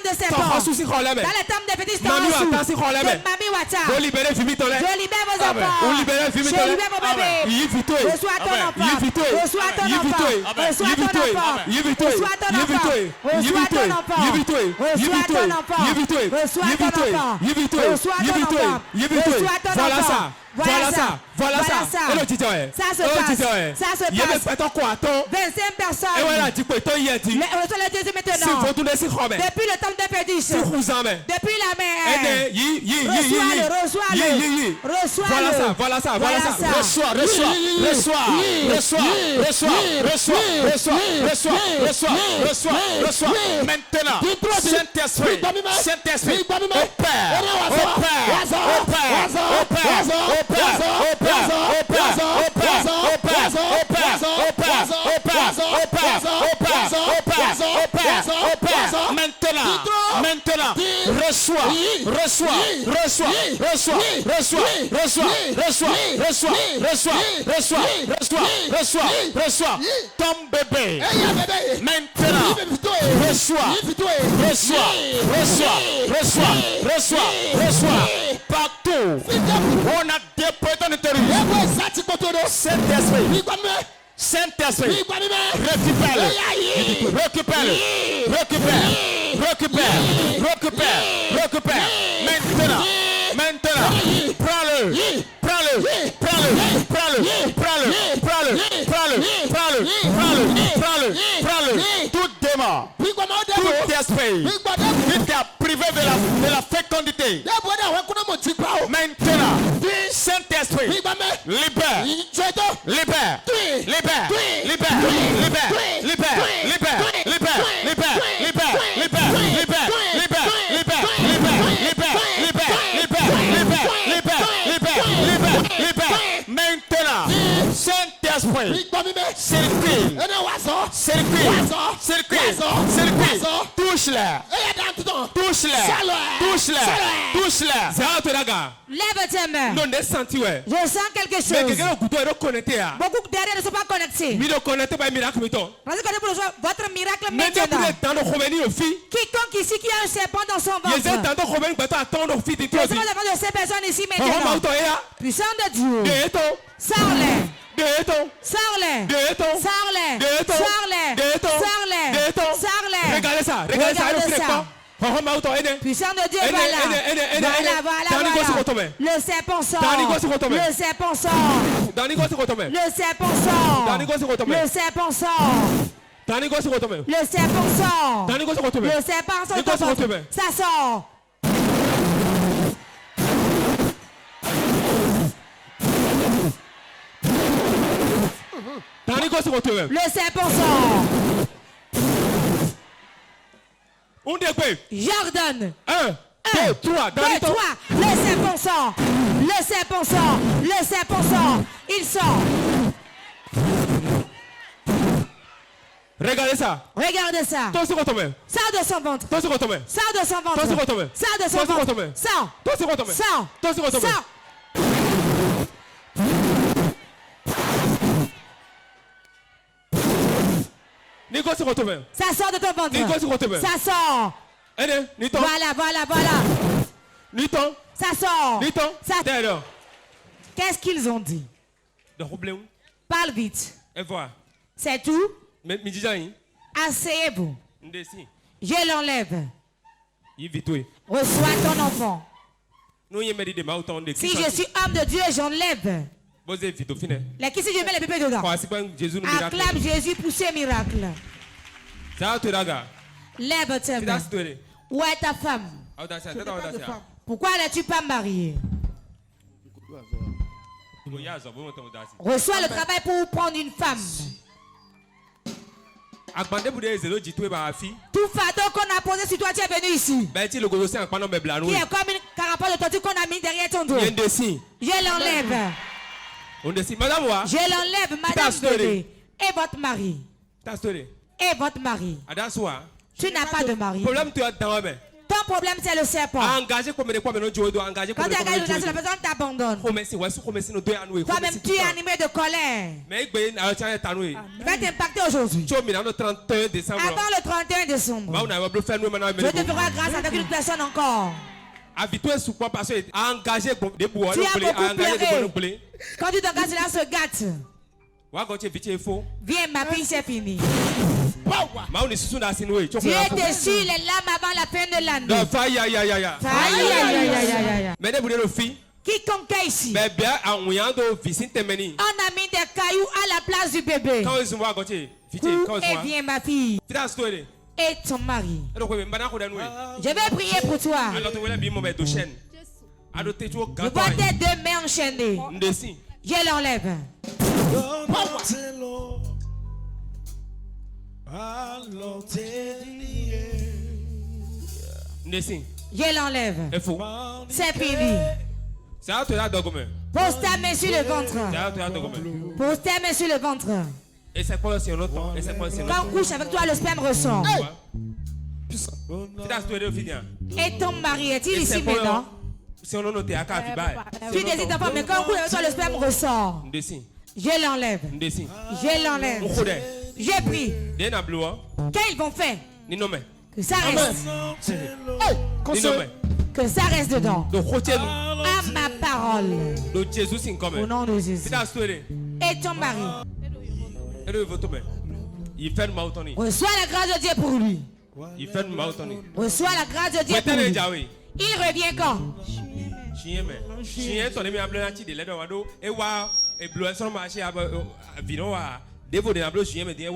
de serpent. Dans le temple des petits stars. Mami Wata. Je libère vos enfants. Je libère vos bébés. Reçois ton enfant. Reçois ton enfant. Reçois ton enfant. Reçois ton enfant. Reçois ton enfant. Reçois ton enfant. Reçois ton enfant. Reçois ton enfant. Reçois ton enfant. Voilà ça. Voilà ça. Ça se passe. Ça se passe. 25 personnes. Reçois le Jésus maintenant. Depuis le temps de perdition. Depuis la mer. Reçois-le. Reçois-le. Voilà ça. Reçois. Maintenant. Saint-Esprit. Maintenant, reçois, ton bébé. Maintenant, reçois, partout. On a déployé ton intérieur. Saint-Esprit, récupère. Maintenant, prends-le. Tout démon, tout esprit qui t'a privé de la fécondité. Maintenant, Saint-Esprit, libère. Maintenant, Saint-Esprit, circuit, touche-la. Lève tes mains. Je sens quelque chose. Beaucoup derrière ne sont pas connectés. Parce que pour votre miracle maintenant. Quiconque ici qui a un serpent dans son ventre. Je suis de ces personnes ici maintenant. Puissant de Dieu. Sors-les. Regardez ça. Puissant de Dieu, voilà. Le serpent sort. Ça sort. Le serpent sort. Jordan. 1, 2, 3. Le serpent sort. Il sort. Regardez ça. Sors de son ventre. Sors. Ça sort de ton ventre. Ça sort. Voilà. Ça sort. Qu'est-ce qu'ils ont dit? Parle vite. C'est tout? Asseyez-vous. Je l'enlève. Reçois ton enfant. Si je suis homme de Dieu, j'enlève. Là, qui si je mets le bébé dedans? Acclame Jésus pour ses miracles. Lève tes mains. Où est ta femme? Pourquoi n'es-tu pas mariée? Reçois le travail pour prendre une femme. Tout fardeau qu'on a posé sur toi, tu es venu ici. Qui est comme une carapace de tortue qu'on a mis derrière ton dos. Je l'enlève. Je l'enlève, madame bébé. Et votre mari. Et votre mari. Tu n'as pas de mari. Ton problème, c'est le serpent. Quand tu engages la personne t'abandonne. Toi-même, tu es animé de colère. Il va t'impacter aujourd'hui. Avant le 31 décembre. Je te ferai grâce avec une personne encore. Tu as beaucoup pleuré. Quand tu t'engages, cela se gâte. Viens, ma fille, c'est fini. Tu es déçu les larmes avant la fin de l'année. Quiconque est ici, on a mis des cailloux à la place du bébé. Et viens, ma fille. Et ton mari. Je vais prier pour toi. Je vois tes deux mains enchaînées. Je l'enlève. Je l'enlève. C'est fini. Pose ta main sur le ventre. Pose ta main sur le ventre. Quand on couche avec toi, le sperme ressort. Et ton mari est-il ici maintenant? Tu désides d'enfant, mais quand on couche avec toi, le sperme ressort. Je l'enlève. Je l'enlève. J'ai pris. Qu'ils vont faire? Que ça reste. Que ça reste dedans. À ma parole. Au nom de Jésus. Et ton mari. Reçois la grâce de Dieu pour lui. Reçois la grâce de Dieu pour lui. Il revient quand?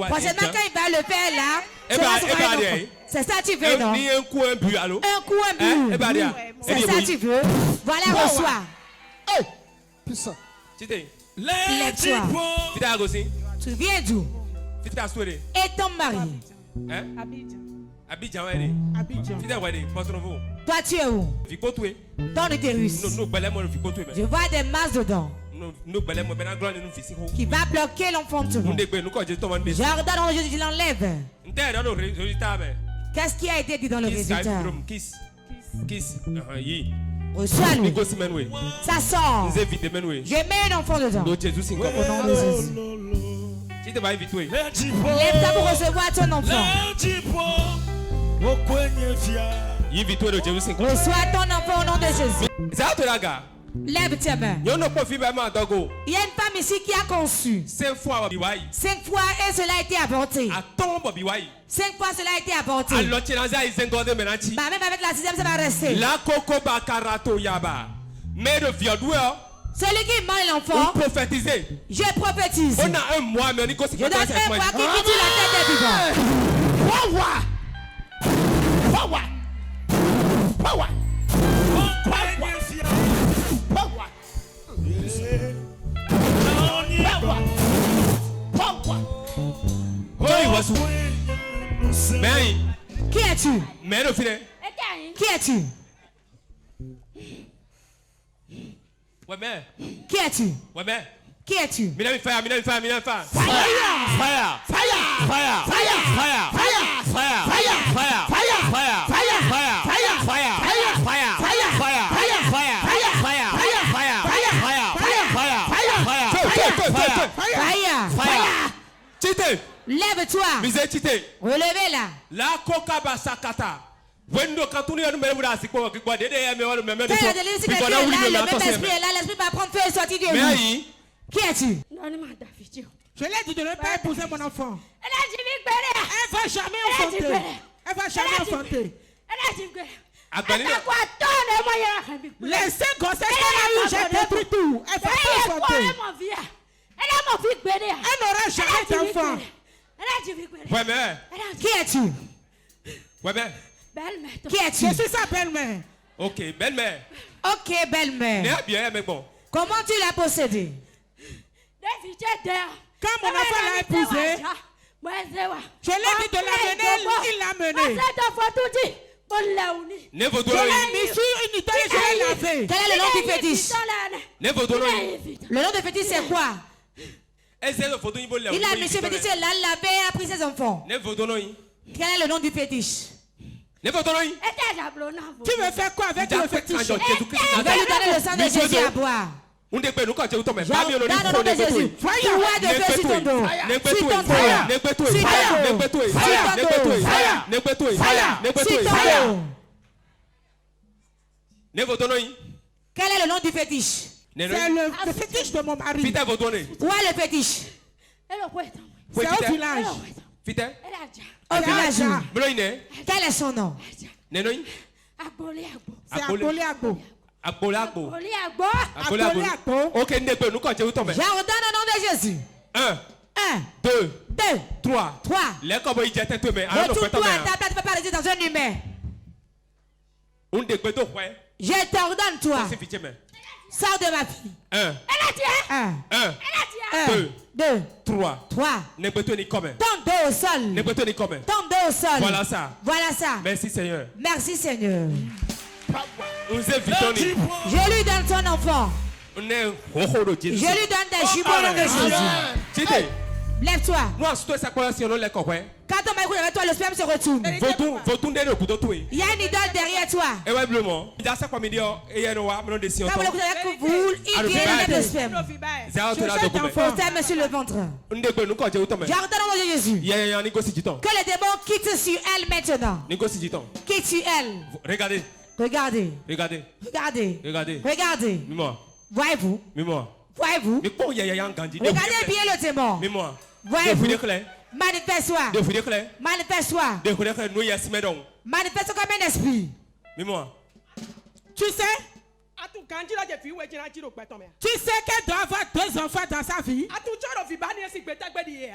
Prochainement, quand il va le faire là, c'est ça que tu veux, non? Un coup, un but. C'est ça que tu veux? Voilà, reçois. Puissant. Lève-toi. Tu viens d'où? Et ton mari? Abidjan. Toi, tu es où? Ton utérus. Je vois des masses dedans qui va bloquer l'enfantement. Je ordonne dans le Jésus, je l'enlève. Qu'est-ce qui a été dit dans le résultat? Reçois-le. Ça sort. Je mets un enfant dedans. Au nom de Jésus. Lève-toi pour recevoir ton enfant. Reçois ton enfant au nom de Jésus. Lève tes mains. Il y a une femme ici qui a conçu 5 fois et cela a été avorté. 5 fois cela a été avorté. Même avec la 6e ça va rester. Celui qui mange l'enfant, je prophétise. Je donne un mois qui quitte la tête des vivants. Qui es-tu? Qui es-tu? Qui es-tu? Qui es-tu? Lève-toi. Relevez-la. La coca basakata. Quand la l'esprit est là, l'esprit va prendre feu et sortir de lui. Qui es-tu? Je l'ai dit de ne pas épouser mon enfant. Elle va jamais enfanter. Elle va jamais enfanter. Les 5 grossesses qu'elle a eues, j'ai détruit tout. Elle va pas enfanter. Elle n'aura jamais d'enfant. Ouais, mais. Qui es-tu? Ouais, mais. Qui es-tu? Je suis sa belle-mère. Ok, belle-mère. Ok, belle-mère. Bien, mais bon. Comment tu l'as possédé? Quand mon enfant l'a épousé, je l'ai dit de l'amener, il l'a mené. Je l'ai mis sur une idole et je l'ai lavé. Quel est le nom du fétiche? Le nom du fétiche c'est quoi? Il a mis sur le fétiche, il l'a lavé et a pris ses enfants. Quel est le nom du fétiche? Tu veux faire quoi avec le fétiche? Je vais lui donner le sang de Jésus à boire. Dans le nom de Jésus. Fire de feu sur ton dos. Sur ton dos. Sur ton dos. Quel est le nom du fétiche? C'est le fétiche de mon mari. Où est le fétiche? C'est au village. Au village. Quel est son nom? C'est Aboliagbo. Ok, J'ordonne au nom de Jésus. 1, 2, 3. Retourne-toi à ta place, tu ne peux pas rester dans un humain. Je t'ordonne, toi. Sors de ma fille. 1, 2, 3. Tombe au sol. Tombe au sol. Voilà ça. Merci Seigneur. Merci Seigneur. Je lui donne ton enfant. Je lui donne des jumeaux au nom de Jésus. Lève-toi. Quand on m'a écouté avec toi, le sperme se retourne. Il y a une idole derrière toi. Quand on m'a écouté avec vous, il vient mettre le sperme. Au terme sur le ventre. J'ordonne au nom de Jésus. Que les démons quittent sur elle maintenant. Quitte sur elle. Regardez. Voyez-vous. Voyez-vous. Regardez bien le démon. Voyez-vous. Manifeste-toi. Manifeste-toi. Manifeste comme un esprit. Tu sais qu'elle doit avoir 2 enfants dans sa vie.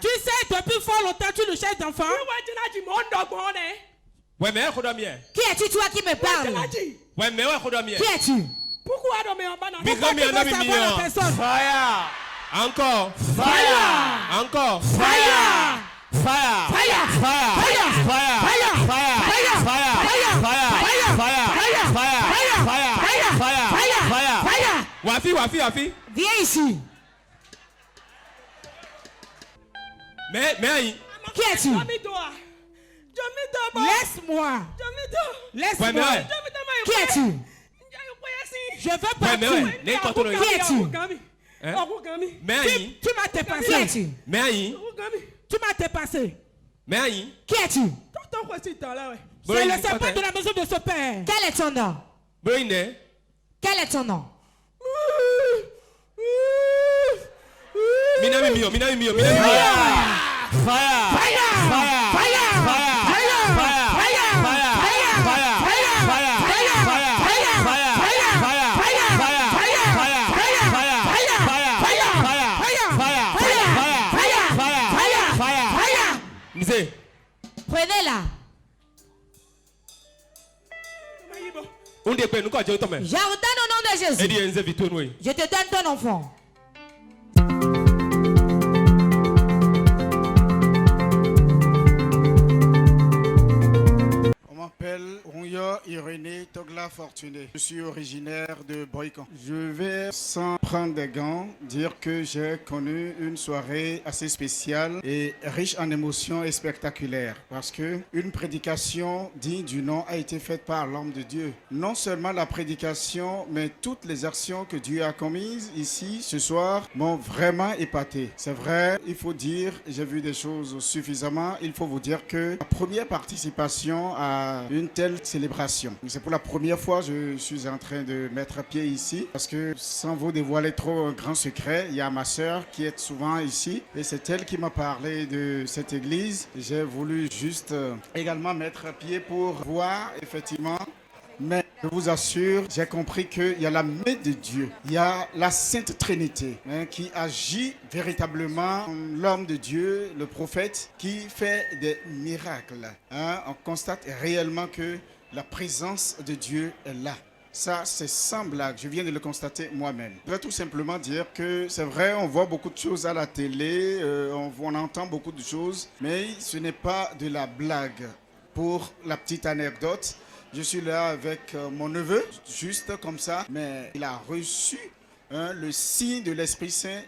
Tu sais, depuis fort longtemps, tu le cherches d'enfants. Qui es-tu, toi, qui me parles? Qui es-tu? Pourquoi tu veux savoir la personne? Fire. Encore. Fire. Encore. Fire. Fire. Fire. Fire. Fire. Fire. Fire. Fire. Fire. Fire. Fire. Fire. Wafi. Viens ici. Mais. Qui es-tu? Laisse-moi. Qui es-tu? Je veux partir. Qui es-tu? Tu m'as dépassé. Qui es-tu? Tu m'as dépassé. Qui es-tu? C'est le serpent de la maison de ce père. Quel est ton nom? Quel est ton nom? Minami mio. Prenez-la. J'ordonne au nom de Jésus. Je te donne ton enfant. On m'appelle Rouya Irénée Togla Fortuné. Je suis originaire de Boykan. Je vais, sans prendre des gants, dire que j'ai connu une soirée assez spéciale et riche en émotions et spectaculaire. Parce que une prédication digne du nom a été faite par l'homme de Dieu. Non seulement la prédication, mais toutes les actions que Dieu a commises ici, ce soir, m'ont vraiment épaté. C'est vrai, il faut dire, j'ai vu des choses suffisamment. Il faut vous dire que la première participation à une telle célébration préparation. C'est pour la première fois que je suis en train de mettre pied ici parce que sans vous dévoiler trop un grand secret, il y a ma sœur qui est souvent ici et c'est elle qui m'a parlé de cette église. J'ai voulu juste également mettre pied pour voir effectivement. Mais je vous assure, j'ai compris qu'il y a la main de Dieu. Il y a la Sainte Trinité qui agit véritablement. L'homme de Dieu, le prophète, qui fait des miracles. On constate réellement que la présence de Dieu est là. Ça, c'est sans blague. Je viens de le constater moi-même. Je voudrais tout simplement dire que c'est vrai, on voit beaucoup de choses à la télé, on entend beaucoup de choses, mais ce n'est pas de la blague. Pour la petite anecdote, je suis là avec mon neveu, juste comme ça, mais il a reçu le signe de l'Esprit Saint.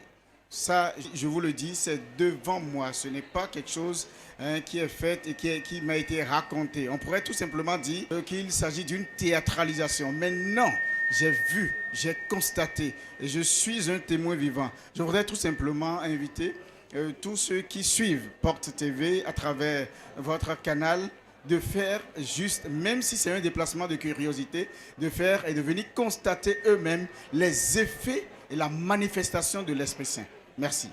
Ça, je vous le dis, c'est devant moi. Ce n'est pas quelque chose qui est fait et qui m'a été raconté. On pourrait tout simplement dire qu'il s'agit d'une théâtralisation. Mais non, j'ai vu, j'ai constaté et je suis un témoin vivant. Je voudrais tout simplement inviter tous ceux qui suivent Porte TV à travers votre canal de faire juste, même si c'est un déplacement de curiosité, de faire et de venir constater eux-mêmes les effets et la manifestation de l'Esprit Saint. Merci.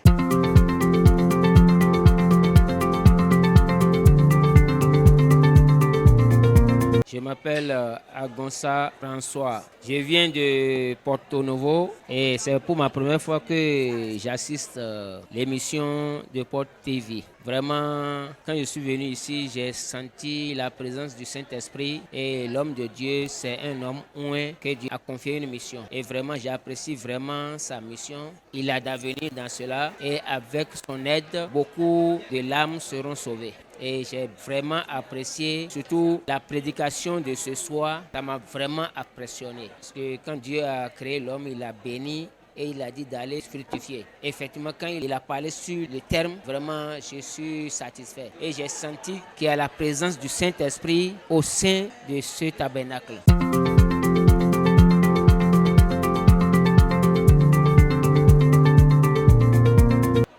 Je m'appelle Agonsa François. Je viens de Porto Novo et c'est pour ma première fois que j'assiste à l'émission de Porte TV. Vraiment, quand je suis venu ici, j'ai senti la présence du Saint-Esprit et l'homme de Dieu, c'est un homme oint que Dieu a confié une mission. Et vraiment, j'apprécie vraiment sa mission. Il a d'avenir dans cela et avec son aide, beaucoup de l'âme seront sauvées. Et j'ai vraiment apprécié surtout la prédication de ce soir. Ça m'a vraiment impressionné. Parce que quand Dieu a créé l'homme, il l'a béni et il a dit d'aller fructifier. Effectivement, quand il a parlé sur le terme, vraiment, je suis satisfait. Et j'ai senti qu'il y a la présence du Saint-Esprit au sein de ce tabernacle.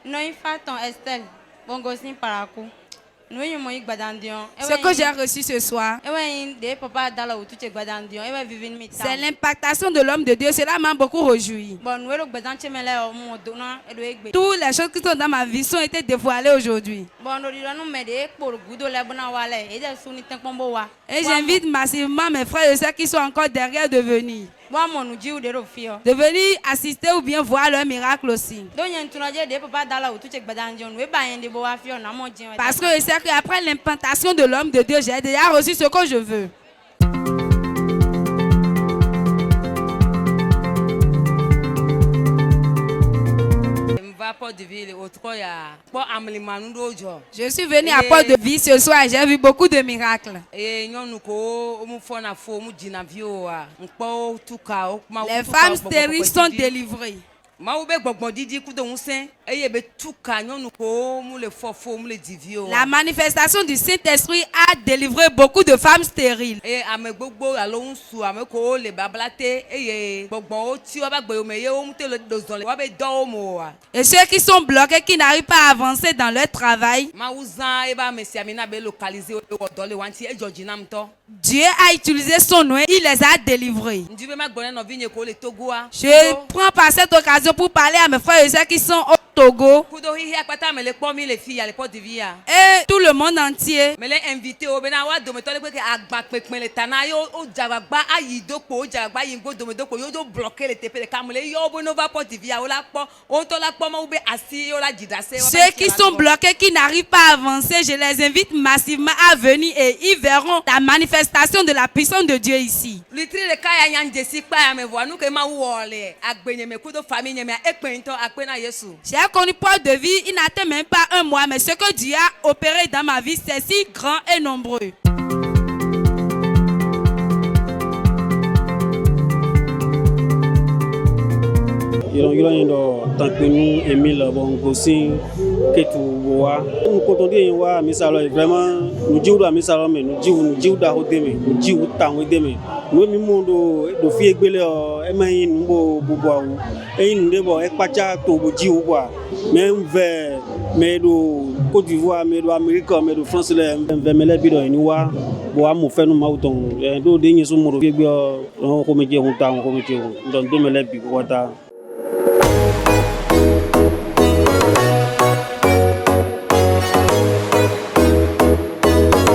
Non, il faut ton Estelle. Bon, gosse par Ce que j'ai reçu ce soir, c'est l'impactation de l'homme de Dieu. Cela m'a beaucoup réjoui. Toutes les choses qui sont dans ma vie ont été dévoilées aujourd'hui. Et j'invite massivement mes frères et sœurs qui sont encore derrière de venir. De venir assister ou bien voir leur miracle aussi. Parce que je sais qu'après l'implantation de l'homme de Dieu, j'ai déjà reçu ce que je veux. Je suis venu à Porte de Vie ce soir et j'ai vu beaucoup de miracles. Les femmes stériles sont délivrées. La manifestation du Saint-Esprit a délivré beaucoup de femmes stériles. Et ceux qui sont bloqués, qui n'arrivent pas à avancer dans leur travail, Dieu a utilisé son nom, il les a délivrés. Je prends par cette occasion pour parler à mes frères et sœurs qui sont au Togo et tout le monde entier. Ceux qui sont bloqués, qui n'arrivent pas à avancer, je les invite massivement à venir et ils verront la manifestation de la puissance de Dieu ici. J'ai connu Porte de Vie, il n'atteint même pas un mois, mais ce que Dieu a opéré dans ma vie, c'est si grand et nombreux. mais do Côte d'Ivoire, mais do Amérique, mais do France, les vermelés bidon ni wa, bo amu fait nous mauton, do dernier sous moro, on remettait on ta, on remettait on, donc 2000 bi wata.